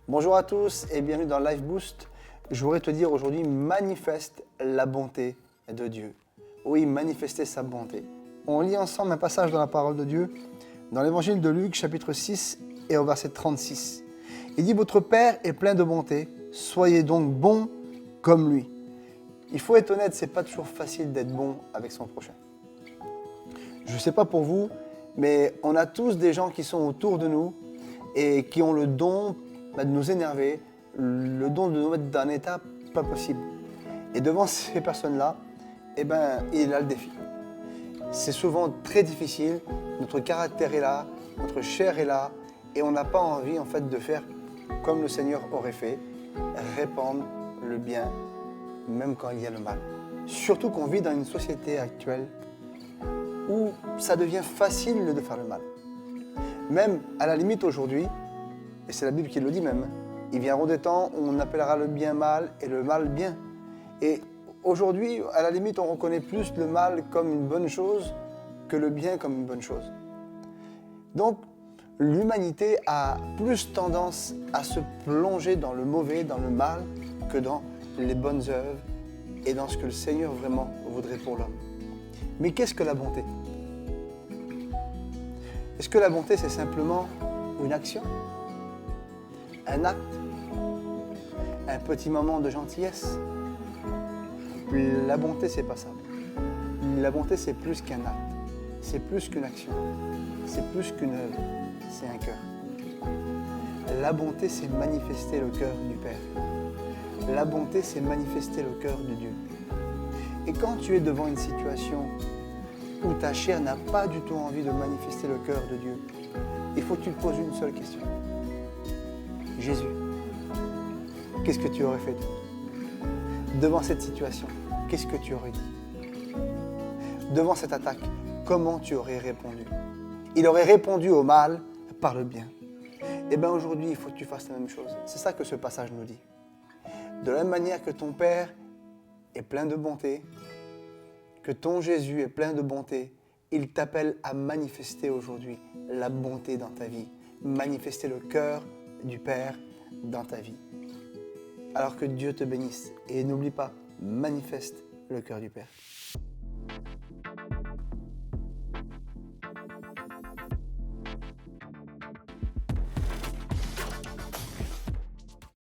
Bonjour à tous et bienvenue dans Life Boost. Je voudrais te dire aujourd'hui, manifeste la bonté de Dieu. Oui, manifester sa bonté. On lit ensemble un passage dans la parole de Dieu, dans l'évangile de Luc, chapitre 6 et au verset 36. Il dit, votre Père est plein de bonté, soyez donc bons comme lui. Il faut être honnête, c'est pas toujours facile d'être bon avec son prochain. Je ne sais pas pour vous, mais on a tous des gens qui sont autour de nous et qui ont le don de nous énerver, le don de nous mettre dans un état pas possible. Et devant ces personnes-là, il a le défi. C'est souvent très difficile, notre caractère est là, notre chair est là, et on n'a pas envie en fait de faire comme le Seigneur aurait fait, répandre le bien, même quand il y a le mal. Surtout qu'on vit dans une société actuelle où ça devient facile de faire le mal. Même à la limite aujourd'hui, et c'est la Bible qui le dit même, il viendra des temps où on appellera le bien mal et le mal bien. Et aujourd'hui, à la limite, on reconnaît plus le mal comme une bonne chose que le bien comme une bonne chose. Donc, l'humanité a plus tendance à se plonger dans le mauvais, dans le mal, que dans les bonnes œuvres et dans ce que le Seigneur vraiment voudrait pour l'homme. Mais qu'est-ce que la bonté ? Est-ce que la bonté, c'est simplement une action ? Un acte ? Un petit moment de gentillesse ? La bonté, c'est pas ça. La bonté, c'est plus qu'un acte. C'est plus qu'une action. C'est plus qu'une œuvre. C'est un cœur. La bonté, c'est manifester le cœur du Père. La bonté, c'est manifester le cœur de Dieu. Et quand tu es devant une situation où ta chair n'a pas du tout envie de manifester le cœur de Dieu, il faut que tu te poses une seule question. Jésus, qu'est-ce que tu aurais fait devant cette situation? Qu'est-ce que tu aurais dit? Devant cette attaque, comment tu aurais répondu? Il aurait répondu au mal par le bien. Et bien aujourd'hui, il faut que tu fasses la même chose. C'est ça que ce passage nous dit. De la même manière que ton Père est plein de bonté, que ton Jésus est plein de bonté, il t'appelle à manifester aujourd'hui la bonté dans ta vie, manifester le cœur du Père dans ta vie. Alors que Dieu te bénisse et n'oublie pas, manifeste le cœur du Père.